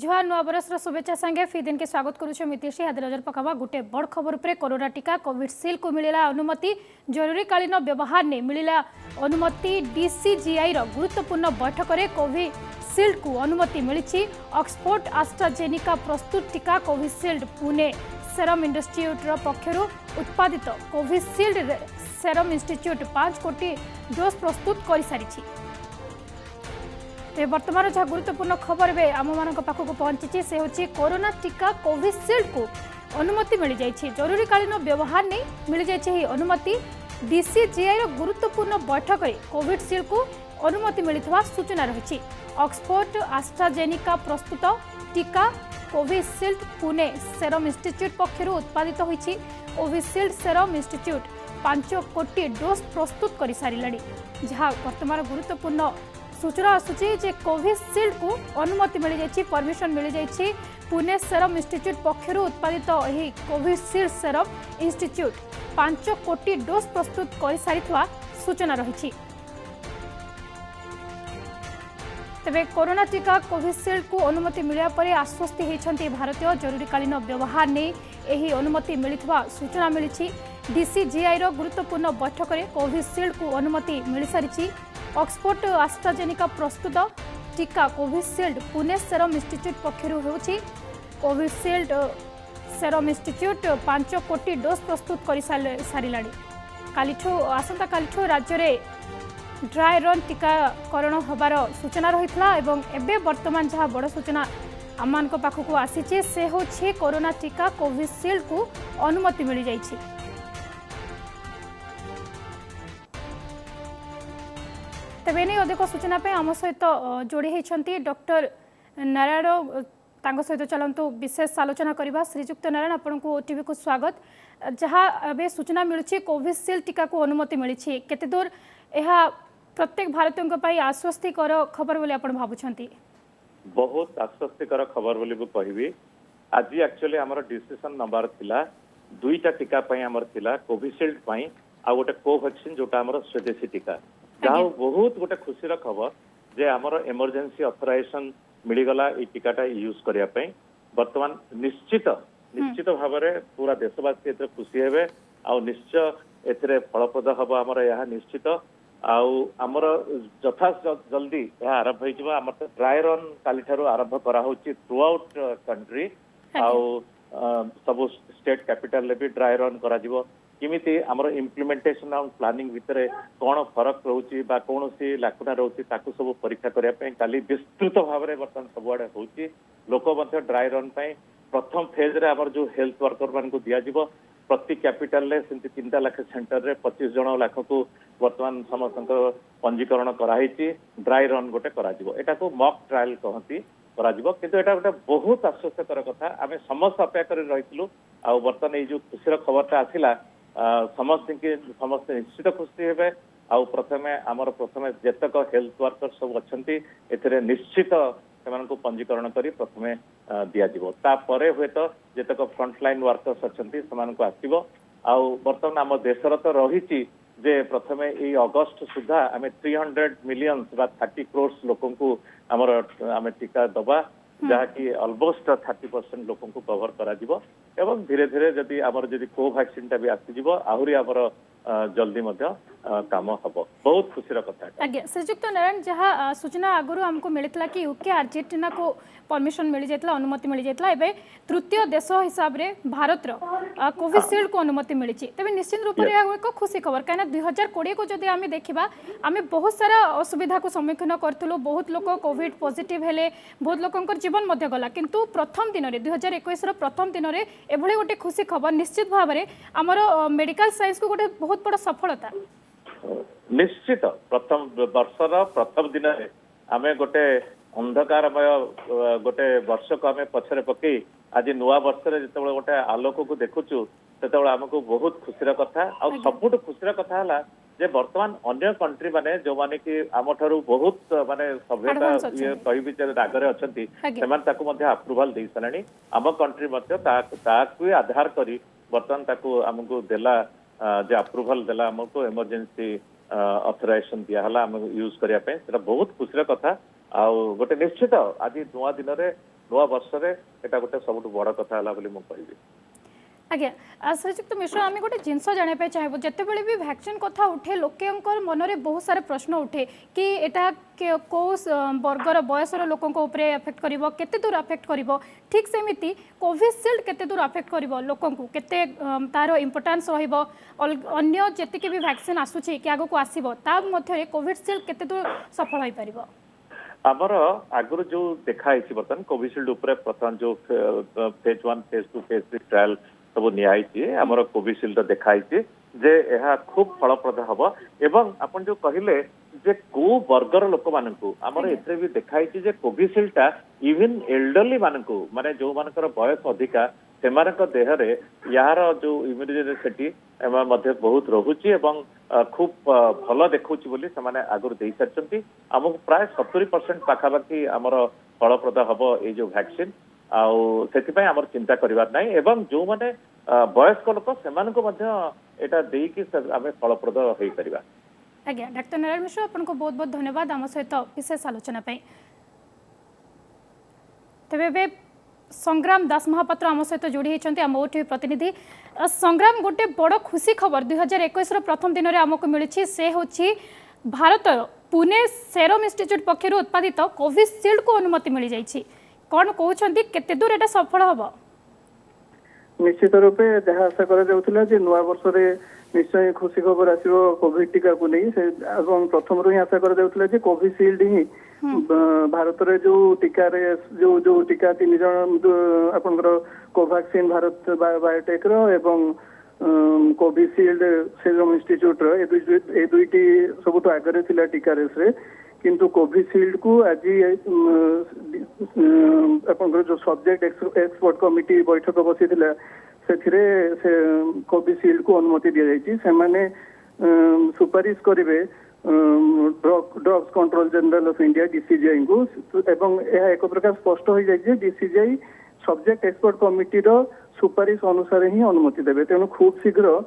जुहा नुआ बरस शुभेच्छा संगे फी दिन के स्वागत करुछु मितेशी हादर नजर पकावा गुटे बड़ खबर पर कोरोना टीका कोविडशील्ड को मिला अनुमति जरूरीकालीन व्यवहार ने मिला अनुमति डीसीजीआई गुरुत्वपूर्ण बैठक में कोविशील्ड को अनुमति मिली ऑक्सफोर्ड एस्ट्राजेनिका प्रस्तुत टीका कोविशील्ड पुणे सेरम इंस्टीट्यूट पक्षर उत्पादित कोविशील्ड सेरम इंस्टीट्यूट 5 कोटी डोज प्रस्तुत कर सारी। वर्तमान जहाँ गुरुत्वपूर्ण खबर भी आम मान पाखक पहुंची से हूँ कोरोना टीका कोविशील्ड को अनुमति मिल जाए जरूरीकालीन व्यवहार नहीं मिल जाए अनुमति डीसीजीआई गुरुत्वपूर्ण बैठक में कोविशील्ड को अनुमति मिलता सूचना रही। ऑक्सफोर्ड एस्ट्राजेनिका प्रस्तुत टीका कोविशील्ड पुणे सेरम इंस्टीट्यूट पक्षर उत्पादित होती कोविशील्ड सेरम इंस्टीट्यूट 5 कोटी डोज प्रस्तुत कर सारे जहाँ वर्तमान गुरुत्वपूर्ण सूचना आसूची जे कोविशील्ड को अनुमति मिल जाए परमिशन मिल जाए पुणे सेरम इंस्टीट्यूट पक्षर उत्पादित यही कोविशील्ड सेरम इंस्टीट्यूट 5 कोटी डोज प्रस्तुत कर सारी सूचना रही। तेबे कोरोना टीका कोविशील्ड को अनुमति मिलवा पर आश्वस्ति होती भारतीय जरूरीकालीन व्यवहार नहीं यही अनुमति मिलता सूचना मिली। डीसीजीआई गुरुत्वपूर्ण बैठक में कोविशील्ड को अनुमति मिल सारी। ऑक्सफोर्ड एस्ट्राजेनिका प्रस्तुत टीका कोविशील्ड पुणे सेरम इंस्टीट्यूट पक्षर होची कोविशील्ड सेरम इंस्टीट्यूट 5 कोटी डोज प्रस्तुत कर सारा। कालीठू आसंता कालीठू राज्य में ड्राई रन टीकाकरण होबार सूचना रही एवं एबे वर्तमान जहाँ बड़ सूचना आम पाखक आसी से हूँ कोरोना टीका कोविशील्ड को अनुमति मिल जाए। तेबे नहीं अधिक सूचना आम सहित जोड़ी होती डॉक्टर नारायण सहित चलतु विशेष आलोचना करवा। श्रीजुक्त नारायण आपन को ओटीवी को स्वागत। जहाँ अबे सूचना मिलूँ कोविशील्ड टीका को अनुमति मिली केते दूर यह प्रत्येक भारतीयों आश्वस्तिकर खबर बोली आपण भावुछंती? बहुत आश्वस्तिकर खबर बोली कहबी। आज एक्चुअली आमर डिसीजन नंबर थिला दुईटा टीका आमर थिला कोविशील्ड पई आ गोटे कोवैक्सीन जोटा आमर स्वदेशी टीका जहाँ बहुत गोटे खुशी खबर जे आमर इमरजेंसी ऑथराइजेशन मिलगला ये टीकाटा यूज करने बर्तमान निश्चित भाव में पूरा देशवासी ए खुशी हे आ निश्चय ए फलप्रद हम आमर यह निश्चित आमर यथा जल्दी यह आरंभ हो ड्राई रन काली आरंभ कराऊँ थ्रू आउट कंट्री सब स्टेट कैपिटल भी ड्राई रन करा किमिति आमर इम्प्लीमेंटेशन और प्लानिंग भितर कौन फरक रोचे कौन सी लाकुना रोचे सब परीक्षा करने काली विस्तृत भाव में बर्तमान सबुआड़े होची लोक ड्राई रन प्रथम फेज रे आमर जो हेल्थ वर्कर मान को दिया जीवो प्रति कैपिटल रे 3 लाख सेंटर रे 25 जन लाख को बर्तमान समस्त पंजीकरण कराई ड्राई रन गोटे करा को मॉक ट्रायल कहती किंतु एटा गोटे बहुत आश्चर्यकर कथा आम समस्त अपेक्षा कर रही बर्तमान ये जो खुशी खबरटा आसला समस्ते निश्चित खुशी हे प्रथमे आमर प्रथमे जेतक हेल्थ वर्कर सब अच्छा निश्चित से पंजीकरण कर प्रथमे दिजापर हे तो जेतक फ्रंटलाइन वर्कर्स अच्छा आसो बर्तमान आम देशर तो रही जे प्रथमे ये अगस्त सुधा आम 300 मिलियन 30 करोड़ लोक आम टीका दबा जहाँकि अलमोस्ट 30% लोक कवर करा धीरे धीरे जदि आमर जदि कोवैक्सीन टा भी आसीजिवो आहुरी आमर जल्दी काम हम बहुत खुशी कथा। आज्ञा श्रीजुक्त नारायण जहाँ सूचना आगु आमको मिलता कि यूके अर्जेंटीना को परमिशन मिल जाता अनुमति मिल जाता एवं तृतीय देश हिसाब से भारत कोविशील्ड को अनुमति मिली तेज निश्चित रूप से एक खुशी खबर कहीं 2020 को जब आम देखा आम बहुत सारा असुविधा को सम्मुखीन करूँ बहुत लोग कोविड पॉजिटिव हेले बहुत लोक जीवन गला किंतु प्रथम दिन में 2021 प्रथम दिन में एभली गोटे खुशी खबर निश्चित भाव में आमर मेडिकल साइंस को गोटे बहुत बड़ा सफलता निश्चित प्रथम वर्षर प्रथम दिन में आम गोटे अंधकारमय गोटे वर्ष को आम पछरे पकई आज नुआ वर्ष जो गोटे आलोक को देखुचु से आमको बहुत खुशी कथा सबुठ खुशी कथा है जे वर्तमान अन्य कंट्री माने जो माने कि आम ठारू बहुत माने सभ्यता ये कहि आगरे अच्छा अप्रूवाल दे सारे आम कंट्री आधार करी वर्तमान आमको देला जे अप्रूवाल देला आमको इमरजेंसी ऑथराइजेशन दिया यूज करने बहुत खुशी कथा गोटे निश्चित आज नुआ दिन में ନୂଆ ବର୍ଷରେ ଏଟା ଗୋଟେ ସବୁଠୁ ବଡ଼ କଥା ହେଲା ବୋଲି ମୁଁ କହିବି। ଆଜ୍ଞା ଶ୍ରୀଯୁକ୍ତ ମିଶ୍ର ଆମେ ଗୋଟେ ଜିନିଷ ଜାଣିବା ପାଇଁ ଚାହିଁବୁ ଯେତେବେଳେ ବି ଭ୍ୟାକ୍ସିନ୍ କଥା ଉଠେ ଲୋକଙ୍କର ମନରେ ବହୁତ ସାରା ପ୍ରଶ୍ନ ଉଠେ କି ଏଟା କେଉଁ ବର୍ଗର ବୟସର ଲୋକଙ୍କ ଉପରେ ଆଫେକ୍ଟ କରିବ କେତେ ଦୂର ଆଫେକ୍ଟ କରିବ ଠିକ୍ ସେମିତି କୋଭିସିଲ୍ଡ କେତେ ଦୂର ଆଫେକ୍ଟ କରିବ ଲୋକଙ୍କୁ କେତେ ତାର ଇମ୍ପୋର୍ଟାନ୍ସ ରହିବ ଅନ୍ୟ ଯେତିକି ବି ଭ୍ୟାକ୍ସିନ୍ ଆସୁଛି କି ଆଗକୁ ଆସିବ ତା ମଧ୍ୟରେ କୋଭିସିଲ୍ଡ କେତେ ଦୂର ସଫଳ ହୋଇପାରିବ? ଆମର ଆଗରୁ ଯୋଉ ଦେଖା ହେଇଛି ବର୍ତ୍ତମାନ କୋଭିସିଲ୍ଡ ଉପରେ ବର୍ତ୍ତମାନ ଯୋଉ ଫେଜ୍ 1 ଫେଜ୍ 2 ଫେଜ୍ 3 ଟ୍ରାଏଲ ସବୁ ନିଆଯାଇଛି ଆମର କୋଭିସିଲ୍ଡ ଦେଖା ହେଇଛି ଯେ ଏହା ଖୁବ ଫଳପ୍ରଦ ହବ ଏବଂ ଆପଣ ଯୋଉ କହିଲେ ଯେ କୋଉ ବର୍ଗର ଲୋକମାନଙ୍କୁ ଆମର ଏଥିରେ ବି ଦେଖା ହେଇଛି ଯେ କୋଭିସିଲ୍ଡଟା ଇଭିନ୍ ଏଲ୍ଡରଲି ମାନଙ୍କୁ ମାନେ ଯୋଉମାନଙ୍କର ବୟସ ଅଧିକା ସେମାନଙ୍କ ଦେହରେ ୟାର ଯୋଉ ଇମ୍ୟୁନିଟି ମଧ୍ୟ ବହୁତ ରହୁଛି ଏବଂ ଖୁବ ଭଲ ଦେଖଉଛି ବୋଲି ସେମାନେ ଆଗରୁ ଦେଇସାରିଛନ୍ତି ଆମକୁ ପ୍ରାୟ 70% ପାଖାପାଖି ଆମର ଫଳପ୍ରଦ ହବ ଏଇ ଯୋଉ ଭ୍ୟାକ୍ସିନ୍ ଆଉ ସେଥିପାଇଁ ଆମର ଚିନ୍ତା କରିବାର ନାହିଁ ଏବଂ ଯୋଉମାନେ ବୟସ୍କ ଲୋକ ସେମାନଙ୍କୁ ମଧ୍ୟ ଏଟା ଦେଇକି ଆମେ ଫଳପ୍ରଦ ହେଇପାରିବା। ଆଜ୍ଞା ଡାକ୍ତର ନାରାୟଣ ମିଶ୍ର ଆପଣଙ୍କୁ ବହୁତ ବହୁତ ଧନ୍ୟବାଦ ଆମ ସହିତ ବିଶେଷ ଆଲୋଚନା ପାଇଁ। ତେବେ ଏବେ संग्राम दास महापात्र आम सहित जोड़ी होती आम ओटीवी प्रतिनिधि। संग्राम गोटे बड़ खुशी खबर 2021 प्रथम दिन में आमको मिली से हूँ भारत पुणे सेरम इंस्टीट्यूट पक्षर उत्पादित कोविशील्ड को अनुमति मिल जाइए कौन कहते केते दूर एटा सफल हम? निश्चित रूपे जहाँ आशा करा नुआ वर्ष निश्चय खुशी खबर आसो कोविड टीका को नहीं प्रथम ही आशा करा कोविशील्ड ही भारत रे जो टीका रे जो टीका 3 जन आपनकर कोवैक्सीन भारत बायोटेक रो एवं कोविशील्ड सेरम इंस्टीट्यूट रो ए दुईटी सबुठ आगे थिला टीका रेस रे किंतु कोविशील्ड को आज आपनकर जो सब्जेक्ट एक्सपर्ट कमिटी बैठक बसी थिला से कोविशील्ड को अनुमति दि जाइछि से माने सुपारिश करिवे drugs control general of India DCGI को एवं यह एक प्रकार स्पष्ट हो जाए डीसीजीआई सब्जेक्ट एक्सपर्ट कमिटी रो सुपारिश अनुसार ही अनुमति देवे तेणु खूब शीघ्र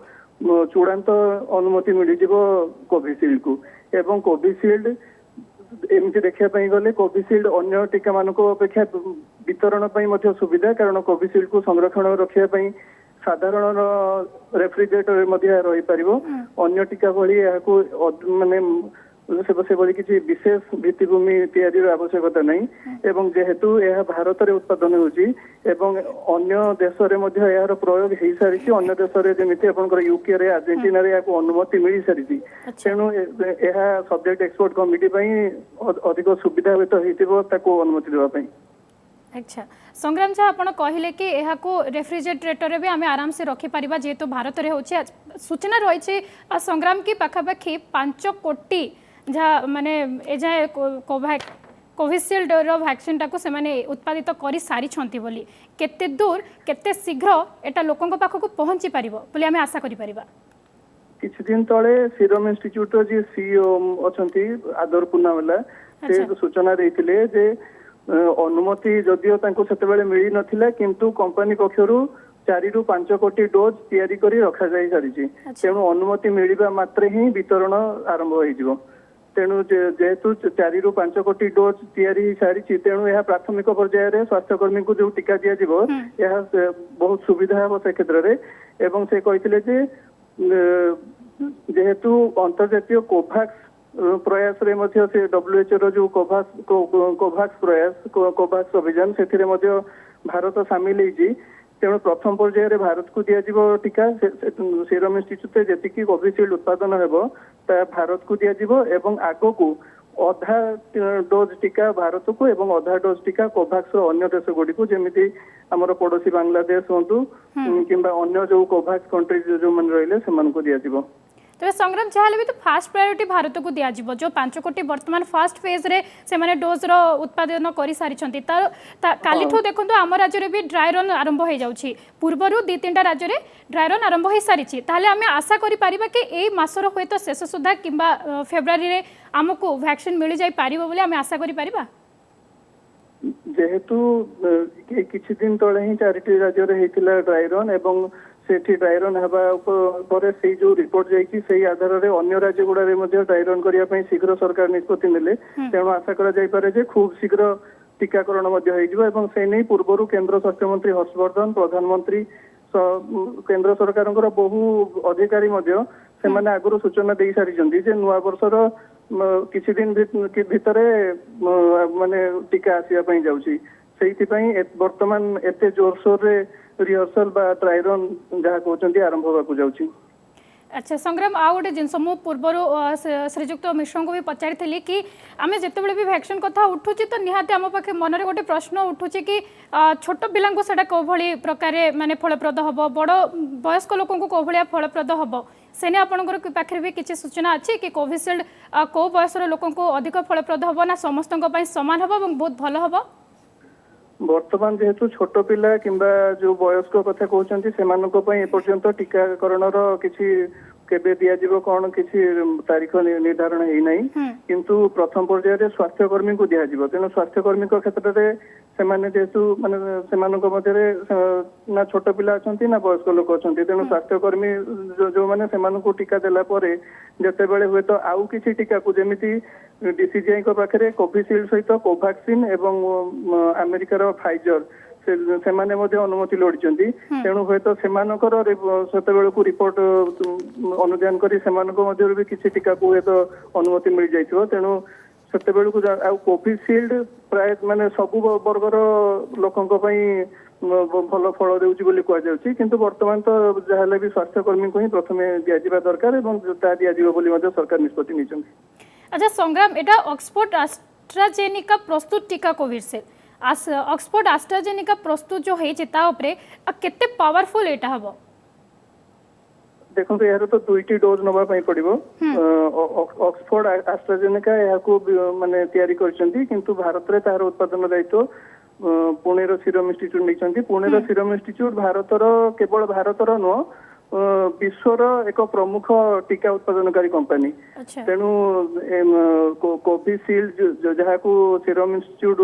चूड़ांत अनुमति मिल जिवो कोविशील्ड को एवं कोविशील्ड एमती देखा गले कोविशील्ड अन्य टीका मानक अपेक्षा वितरण सुविधा कारण कोविशील्ड को संरक्षण रखा साधारण रेफ्रिजरेटर रही पारिबो अन्य टीका भली माने से भली किसी विशेष भित्तिभूमि तैयारी आवश्यकता नहीं एवं जेहेतु यह भारत में उत्पादन होची एवं अन्य देश रे मध्य यार प्रयोग हो सारी अन्य देश रे जेमिति आपनकर यूके रे अर्जेंटीना रे याको अनुमति मिल सारी तेणु यह सब्जेक्ट एक्सपर्ट कमिटी पई अधिक सुविधा हेतु हेतिबो ताको अनुमति देबा पई। अच्छा संग्राम जहाँ आप कहले कि यह रेफ्रिजरेटर भी आम आराम से रखिपर जेहेतु भारत में हो सूचना रही संग्राम की पाखापाखि 5 कोटी जहाँ माने एजाए कोविशील्ड वैक्सीन टाक से उत्पादित कर सारी बोली केते दूर केते शीघ्र एटा लोकों पाखक पहुँची पार बोली आम आशा करि परिबा? किछि दिन तले सीरम इंस्टीट्यूट जी सीईओ अछंती आदर पुनावाला से सूचना देथिले जे अनुमति जदिओ से मिल नथिला किंतु कंपनी पक्षर 4 ରୁ 5 कोटी डोज तैयारी करी रखा जाई सारी तेणु अनुमति मिलवा मात्रे ही वितरण आरंभ हो तेणु जेहेतु 4 ରୁ 5 कोटी डोज तैयारी सारी तेणु यह प्राथमिक पर्यायर स्वास्थ्यकर्मी को जो टीका दि जाव यह बहुत सुविधा हम से क्षेत्र में एवं से कहते जेहेतु अंतर्जातीय कोवैक्स प्रयास रे मध्य से WHO रो जो कोवैक्स प्रयास कोवैक्स अभियान से भारत सामिल होती तेणु प्रथम पर्यायर भारत को दिज्व टीका सीरम इंस्टीट्यूट जी कोविशील्ड उत्पादन हो भारत को दिज्व एवं आग को अधा डोज टीका भारत को एवं अधा डोज टीका कोवैक्स अन्य देश गुड़ी को जमी आमर पड़ोसी बांग्लादेश हूँ कि अन्य जो कोवैक्स कंट्रीज जो मैंने रही से दिज्व। तेज संग्राम चाहे भी तो फास्ट प्रायोरिटी भारत को दिज्व जो 5 कोटी बर्तमान फास्ट फेज रे से माने डोज रो उत्पादन कर सारी काली देखो आम राज्य में भी ड्राई रन आरंभ हो जाऊँगी पूर्वर 2-3टा राज्य में ड्राई रन आरंभ हो सारी आम आशा करि कि यही मासर हे तो शेष सुधा कि फेब्रुआरी रे आमको वैक्सीन मिल जाई पारिबो बोली आम आशा करि परिबा? जेहेतु किछि दिन तले ही 4टी राज्य रे हेतिला ड्राई रन एवं सेठी ड्राई रन हवा से जो रिपोर्ट जाइए से आधार में अन्य राज्य गुड़ा ड्राई रन करने शीघ्र सरकार निष्पत्ति नेले तेणु आशा करा खूब शीघ्र टीकाकरण मध्य होइजिबो एवं से नै पूर्वरु केंद्र स्वास्थ्य मंत्री हर्षवर्धन प्रधानमंत्री केंद्र सरकारଙ୍କର बहु अधिकारी मध्य से माने आगुरु सूचना देई सारिजंदी जे नुआ वर्षर किछि दिन भितरे माने टीका आसिया पई जाउची सेहिति पई वर्तमान एते जोरसोर रे रिहर्सल बा ट्राई रन जहा कहउचंदी आरंभ होबाकू जाउची। अच्छा संग्राम आ गोटे जिनस मु पूर्वर श्रीजुक्त मिश्र को भी पचारि कि आम जिते भी वैक्सीन कथा उठुची तो निहाती आम पाखे मनरे गोटे प्रश्न उठुची कि छोट पिला कौ भली प्रकार माने फलप्रद हम बड़ वयस्क लोक कौ भाया फलप्रद हम सेने आपंकर पाखे भी किसी सूचना अच्छी कि कोविशील्ड कौ बयसर लोक अधिक फलप्रद हम ना समस्त सामान हम और बहुत भल हम वर्तमान जेहेतु छोट पिला किंबा जो वयस्क कथा कहउचंती सेमानको पई एपर्यंत टीकाकरणर किछि केबे दिया जीवो कोन किछि तारीख निर्धारण हेई नै किंतु प्रथम पर्याय रे स्वास्थ्य कर्मी को दिया जीवो तेनो स्वास्थ्य कर्मी को क्षेत्र रे सेमाने जेहेतु माने सेमानको मध्ये रे ना छोट पिला अछंती ना वयस्क लोक अछंती तेनो स्वास्थ्य कर्मी जो माने सेमानको टीका देला परे जते बेले हुए तो आउ किछि टीका को जेमिति डीसीजीआई को पाखरे कोविशील्ड सहित कोवैक्सीन एवं अमेरिकार फाइजर से माने मध्ये अनुमति लोडिचंती तेणु हुए तो सेमानकर सेते बेले को रिपोर्ट अनुध्यान करी सेमानको मध्ये भी किछि टीका को हुए तो अनुमति मिल जाइथिबो तेणु सेते बेले को आ कोविशील्ड प्राय माने सबु वर्गर लोकंक पई भल फल देउची बोली कह जाउची किंतु वर्तमान तो जहाले भी स्वास्थ्य कर्मी को ही प्रथमे दिया जिबा दरकार एवं ता दिया जिबो बोली मध्ये सरकार निष्पत्ति निचंती। अच्छा संग्राम एटा ऑक्सफोर्ड एस्ट्राजेनिका प्रस्तुत टीका कोविशील्ड ऑक्सफोर्ड एस्ट्राजेनिका प्रस्तुत जो है ता उपरे केते पावरफुल एटा हबो देखो यार तो दुईटी डोज नबा पई पड़िबो ऑक्सफोर्ड एस्ट्राजेनेका या को माने तयारी करचंती किंतु भारत रे तार उत्पादन दायित्व पुणे रो सीरम इंस्टीट्यूट निचंती पुणे रो सीरम इंस्टीट्यूट भारत रो केवल भारत रो नो विश्वर एक प्रमुख टीका उत्पादनकारी कंपनी तेणु कोविशील्ड जहाँ को सीरम इंस्टीट्यूट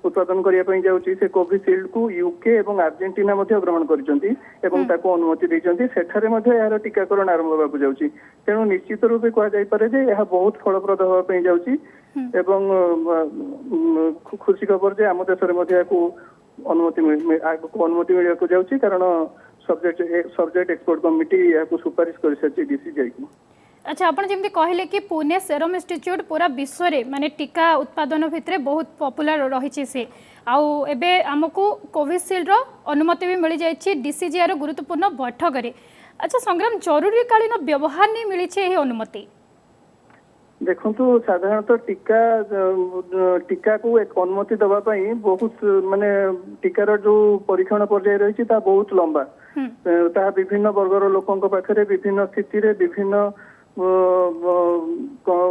उत्पादन करने जाऊँगी से कोविशील्ड को यूके और अर्जेंटीना ग्रहण कर अनुमति देती सेठारे यार टीकाकरण आरंभ होगा जाऊँगी तेणु निश्चित रूपे कहुपे जे यह बहुत फलप्रद होगापी जाऊँगी खुशी खबर जे आम देश में अनुमति मिलवा जाऊँगी कारण सब्जेक्ट एक्सपर्ट कमिटी या सुपारिश कर सारी डीसीजीआई को। अच्छा आपण जमी कहले कि पुणे सेरम इंस्टीट्यूट पूरा विश्व रे माने टीका उत्पादन भितर बहुत पॉपुलर रही से आउ एबे हमको कोविशील्ड रो अनुमति भी मिल जाइए डीसीजीआई रो गुरुत्वपूर्ण बैठक रे। अच्छा संग्राम जरूरीकालीन व्यवहार नहीं मिली यही अनुमति देखु साधारणतः टीका को एक अनुमति दवाई बहुत माने टीकार जो परीक्षण पर्याय रही बहुत लंबा ता विभिन्न वर्गर लोकों पाखे विभिन्न स्थिति रे विभिन्न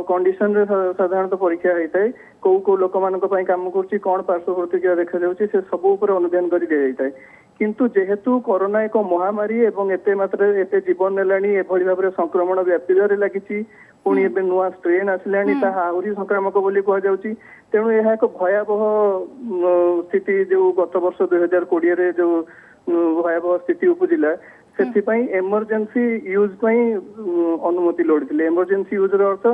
कंडीशन रे साधारणतः परीक्षा होता है कौ कौ लोक मान काम कर कौन पार्श्व प्रतिक्रिया देखा जाऊँगी से सब उपर अनुध्यान कर दिया जाता है किंतु जेहेतु कोरोना एक महामारी एवं एते मात्रा एते जीवन नेलानी एभली भाव संक्रमण व्यापिबारे लागिछि पुणी एबे नुआ स्ट्रेन आसिलानी ता आहुरी संक्रामक बोली कह जाउछि तेणु यह एक भयावह स्थिति जो गत वर्ष 2020 रे जो भयावह स्थिति उपजिला से एमरजेंसी यूज अनुमति लोड़ी एमरजेंसी यूज अर्थ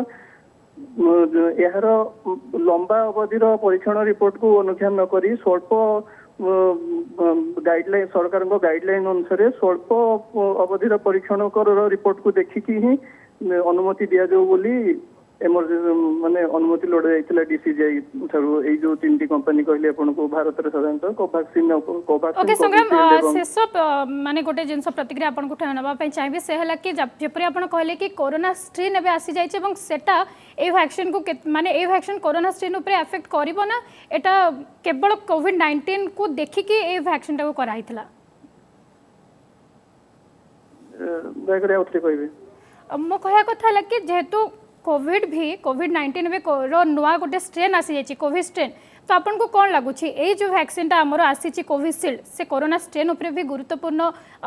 यार लंबा अवधि परीक्षण रिपोर्ट को अनुध्यान नक स्वल्प गाइडलाइन सरकार गाइडलाइन अनुसार स्वल्प अवधि परीक्षण रिपोर्ट को देखिकी ही अनुमति दिया जाऊ बोली माने अनुमति लोड़ा जाइतिला डीसीजीआई थारु एई जो तीनटी कंपनी कहले आपन को भारत रे साधारणतः कोवैक्सीन ओके संग्राम शेष माने गोटे जिंस प्रतिक्रिया आपन को ठनबा पई चाहिबे से हला कि जेपरि आपन कहले कि कोरोना स्ट्रेन एबे आसी जाइछ एवं सेटा ए वैक्सीन को माने ए वैक्सीन कोरोना स्ट्रेन ऊपर इफेक्ट करिवो ना एटा केवल कोविड-19 को देखि कि ए वैक्सीन टा को कराइथिला देखरे उठे कहबे मो कहया कथा हला कि जेहेतु कोविड-19 में नुआ गोटे स्ट्रेन आसी जाइए कोविड स्ट्रेन तो आपन को कौन लगुच ये जो वैक्सीन आमर आसी कोविशील्ड से कोरोना स्ट्रेन उपर भी गुरुत्वपूर्ण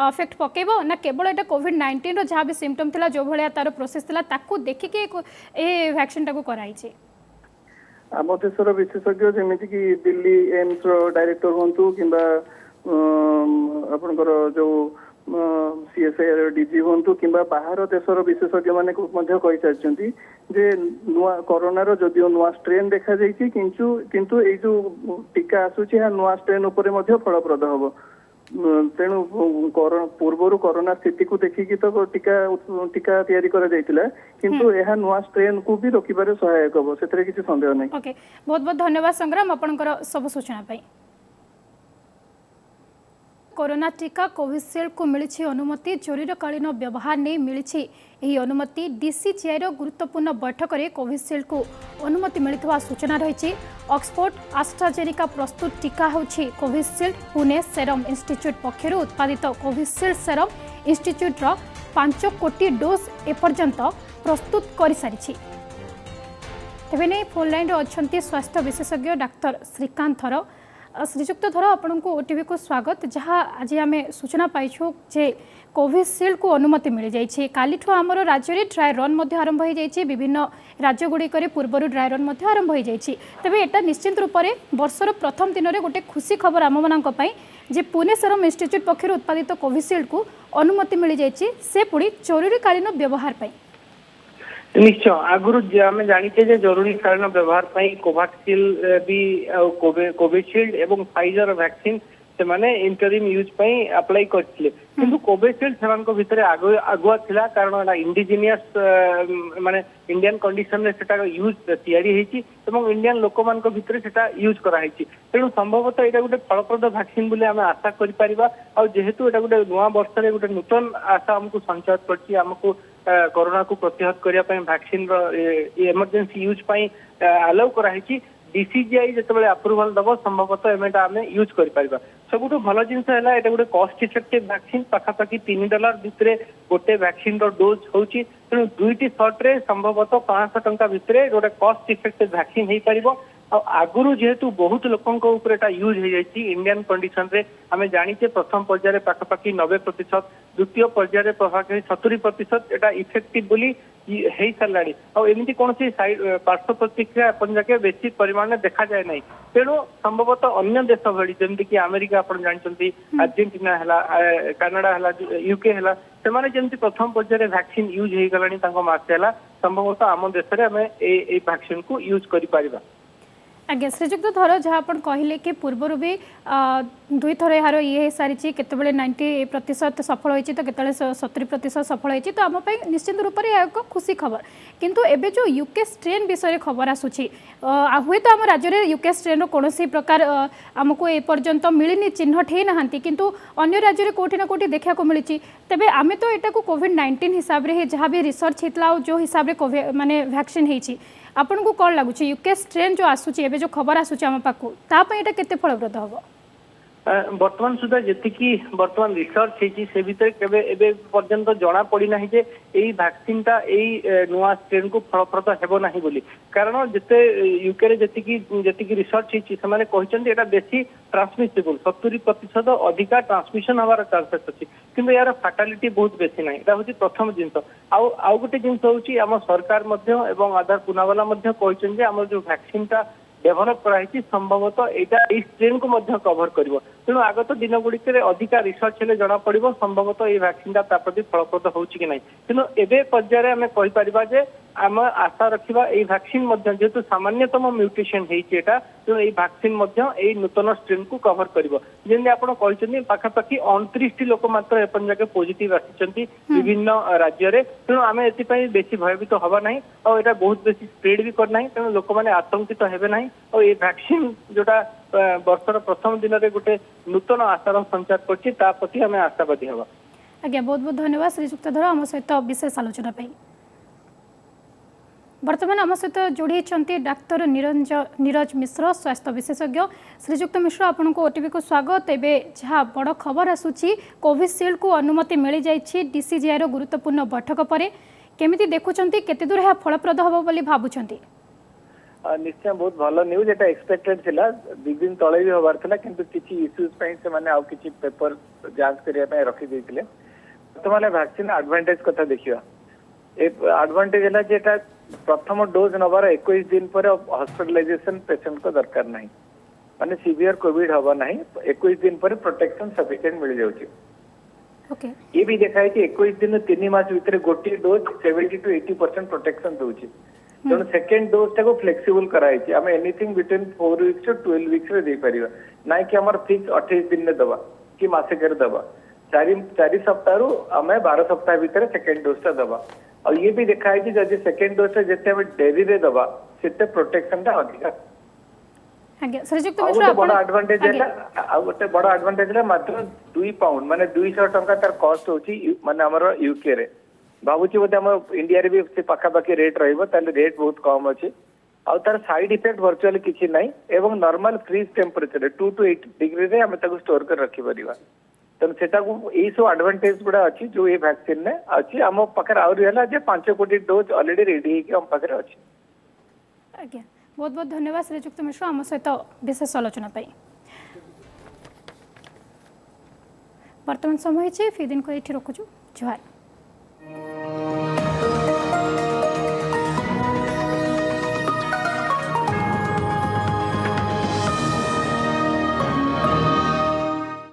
इफेक्ट पकेब ना केवल एटा कोविड-19 रो जहाँ भी सिम्पटम थिला जो भाया तार प्रोसेस थिला ताकू देखिके ए वैक्सीन टाको कराइछे आम देशर विशेषज्ञ जेमिति कि दिल्ली एम्स रो डायरेक्टर होंतु किंबा आपनकर जो सीएसआईआर डीजी हूँ कि बाहर देशर विशेषज्ञ मैंने कही सारी जे नुआ कोरोनार जदिओ नुआ स्ट्रेन देखा जाइए किंतु ये जो टीका आसूची नुआ स्ट्रेन उपर फलप्रद हम तेणु पूर्वर कोरोना स्थिति को देखिकी तो टीका तैयारी करा जाइतिला किंतु यह नुआ स्ट्रेन को भी रोकिबारे सहायक हम से किसी संदेह नहीं। ओके बहुत बहुत धन्यवाद संग्राम आपनकर सब सूचना पाई। कोरोना टीका कोविशील्ड को मिली अनुमति जरूरीकालीन व्यवहार नहीं मिली यही अनुमति डीसीजीआई गुरुत्वपूर्ण बैठक में कोविशील्ड को अनुमति मिलता सूचना रही। ऑक्सफोर्ड आस्ट्राजेनिका प्रस्तुत टीका होछि कोविशील्ड पुणे सेरम इंस्टीट्यूट पक्षर उत्पादित कोविशील्ड सेरम इंस्टीट्यूट 5 कोटी डोज एपर्यंत प्रस्तुत कर सारी। तेबे नहीं फोन लाइन अच्छा स्वास्थ्य विशेषज्ञ डाक्तर श्रीकांत थर। श्रीजुक्त थर आपण को ओटीवी को स्वागत। जहाँ आज आम सूचना पाइछु जे कोविशील्ड को अनुमति मिल जाइए काली आमर राज्य में ड्राई रन आरंभ हो जाइए विभिन्न राज्यगुड़िक पूर्वर ड्राई रन आरंभ हो जाइए। तेज यहाँ निश्चित रूप से वर्षर प्रथम दिन में गोटे खुशी खबर आम मानी जे पुणे सेरम इंस्टीट्यूट पक्षर उत्पादित कोविशील्ड को अनुमति मिल जाइए से पुणी जरूरीकालीन व्यवहार पाई। निश्चय आगुरी आम जाचे जरूरीकालीन व्यवहार कोवाक्सिल भी कोविशील्ड एवं फाइजर वैक्सीन से माने इंटरिम यूज अप्लाई करथिले किंतु कोविशील्ड से भितर आगुआ थिला कारण इंडिजिनियस माने इंडियन कंडीशन रे सेटा यूज तैयारी हेची एवं इंडियन लोक मान भितर सेटा यूज करा हेची तेणु संभवतः एटा गोटे फलप्रद वैक्सीन बोले आम आशा करि परिबा आ जेहेतु एटा गोटे नुआ वर्ष रे गोटे नूतन आशा हमको संचार करछि हमको कोरोना को प्रतिहत करिया पई वैक्सीन रो इमरजेंसी यूज पई अलाउ करा हेची डीसीजीआई जिते अप्रूवाल दब संभवतः एमेटा आम यूज कर सबुठ भल जिनस है ये गोटे कस्ट इफेक्टिव वैक्सीन पाखापाखि $3 भितर गोटे वैक्सीन डोज होची तेणु 2टी शॉट्रे संभवतः 500 टंका भितर गोटे कस्ट इफेक्टिव वैक्सीन हो पार आगुरी जेहेतु बहुत लोकों यूज हो जाती इंडियन कंडीशन रे आम जानीचे प्रथम पर्यायर पाखापाखि 90% द्वितीय पर्यायर पाखापाखि 70% एटा इफेक्टिव बोली हो सारा आमती कौन पार्श्व प्रतिक्रिया अपन जाके बेसी परिमाण में देखा जाए ना तेणु संभवतः अन्य देश भली जमीक अमेरिका आप जानते अर्जेंटीना है कानाडा है यूके है से जमी प्रथम पर्यायर वैक्सीन यूज हो गला मासे है संभवतः आम देश में आम वैक्सीन को यूज कर आज्ञा श्रीजुक्त थर जहाँ आप कहले कि पूर्वर भी 2 थर यार ये सारी केतबेले 90% सफल होती तो केतबेले 70% सफल होती तो आम निश्चित रूप से यह एक खुशी खबर किंतु एबे जो यूके स्ट्रेन विषय खबर आसूची हुए तो आम राज्य में यूके स्ट्रेन कौन प्रकार आमको एपर्यंत मिलनी चिन्हट हो ना किंतु अन्य राज्य में कौटी ना कौटी देखा मिली तेबे आमे तो यहाँ को कोविड-19 हिसाब से जहाँ भी रिसर्च होता जो हिसाब से माने वैक्सीन होती आपन को कौन लगुच यूके स्ट्रेन जो आसूची एबे जो खबर आसूची आम पाखु ताप एटा केते फलप्रद हम बर्तमान सुधा जी बर्तमान रिसर्च होती से भितर केबे एबे पर्यंत जना पड़ी ना जे एई वैक्सीन टा एई नुआ स्ट्रेन को फलप्रद हेबो नाही बोली कारण जते यूके रे जति रिसर्च होती से माने कहचंती एटा बेसी ट्रांसमिसिबल 70% अधिका ट्रांसमिशन हवार चांसेस अछि किंतु यार फैटालिटी बहुत बेसी नाही एटा होची प्रथम जिंस आउ गोटे जिंस होची आम सरकार मध्य एवं आधार पुनावाला मध्य कहचंती जे हमर जो वैक्सीन टा डेभलप कराई संभवतः यहाँ स्ट्रेन को कवर कर तेणु आगत दिन गुड़िक अधिका रिसर्च हेल्ले जना पड़ संभवतः ये वैक्सीन प्रति फलप्रद हो कि ना किंतु एवं पर्यायर आम कहीपर आम आशा रखा ये वैक्सीन जेहेतु सामान्यतम म्यूटेशन होता तेणु ये वैक्सीन यही नूतन स्ट्रेन को कवर कर जमी आप पाखापाखि 29 लोक मात्र एपन जगह पॉजिटिव आसी विभिन्न राज्य में तेणु आम एपाई बेसी भयभीत हवा ना और यहाँ बहुत बेसी स्प्रेड भी करना तेणु लोक मैंने आतंकित हेबे ना और ये वैक्सीन जोटा वर्षर प्रथम दिन में गोटे नूतन आशार संचार करछि प्रति आम आशावादी हवा। आज्ञा बहुत बहुत धन्यवाद श्रीजुक्त धर आम सहित विशेष आलोचना पाई। वर्तमान आम सहित जोड़ी डाक्तर नीरज मिश्र स्वास्थ्य विशेषज्ञ। श्रीजुक्त मिश्र आपन को ओटीवी को स्वागत। एवं जहाँ बड़ खबर आसूची कोविशील्ड को अनुमति मिल जाइए डीसीजीआई गुरुत्वपूर्ण बैठक पर केमिति देखुचंती केते दूर यह फलप्रद हबो बोली भाबुचंती? निश्चय बहुत भल न्यूज एटा एक्सपेक्टेड थिला 2 दिन तले भी होबार थिला किंतु किछि इश्यूज पई से माने आउ किछि पेपर जांच करिया पई रखि दैथिले तो माने वैक्सीन एडवांटेज कथा देखिया ए एडवांटेज है जेटा प्रथम डोज नबार 21 दिन पर हॉस्पिटलाइजेशन पेशेंट को दरकार नहीं माने सीवियर कोविड हबा नहीं 21 दिन पर प्रोटेक्शन सफिशिएंट मिल जाउची ओके ये भी देखा है कि 21 दिन 3 मास भितर गोटे डोज 70 to 80% प्रोटेक्शन दूची तेणु सेकेंड डोज टाको फ्लेक्सिबल कराई आम anything between 4 weeks to 12 weeks रे दे परिबा ना कि हमर फिक्स 28 दिन में दबा कि मासे कर दबा 4 सप्ताह रु आम 12 सप्ताह भितर सेकेंड डोज टा दबा और ये भी देखा है कि जब सेकेंड डोज टा जते हम डेरी रे दबा सेते प्रोटेक्शन टा अधिक आज्ञा श्रीजुक्त ଆଉ मिश्र ଗୋଟେ ବଡ आपण ଆଡଭାଣ୍ଟେଜ ହେଲା ଆଉ ଗୋଟେ ବଡ ଆଡଭାଣ୍ଟେଜ ହେଲା ମାତ୍ର 2 ପାଉଣ୍ଡ ମାନେ 200 ଟଙ୍କା ତାର କଷ୍ଟ ହଉଛି ମାନେ ଆମର ୟୁକେ ରେ ଭାବୁଛି ବୋଧେ ଆମ ଇଣ୍ଡିଆରେ ବି ସେ ପାଖାପାଖି ରେଟ୍ ରହିବ ତାହେଲେ ରେଟ୍ ବହୁତ କମ ଅଛି ଆଉ ତାର ସାଇଡ୍ ଇଫେକ୍ଟ ଭର୍ଚୁଆଲି କିଛି ନାହିଁ ଏବଂ ନର୍ମାଲ ଫ୍ରିଜ୍ ଟେମ୍ପରେଚର 2 to 8 ଡିଗ୍ରୀରେ ଆମେ ତାକୁ ଷ୍ଟୋର କରି ରଖିପାରିବା ତେଣୁ ସେଟାକୁ ଏଇ ସବୁ ଆଡଭାଣ୍ଟେଜ ଗୁଡା ଅଛି ଯୋଉ ଏ ଭ୍ୟାକ୍ସିନ ରେ ଅଛି ଆମ ପାଖରେ ଆହୁରି ହେଲା ଯେ 5 କୋଟି ଡୋଜ ଅଲରେଡି ରେଡି ହେଇକି ଆମ ପାଖରେ ଅଛି आज्ञा बहुत बहुत धन्यवाद श्रीजुक्त मिश्र आम सहित विशेष आलोचना वर्तमान समय फी दिन को ये रखुचु जुहार।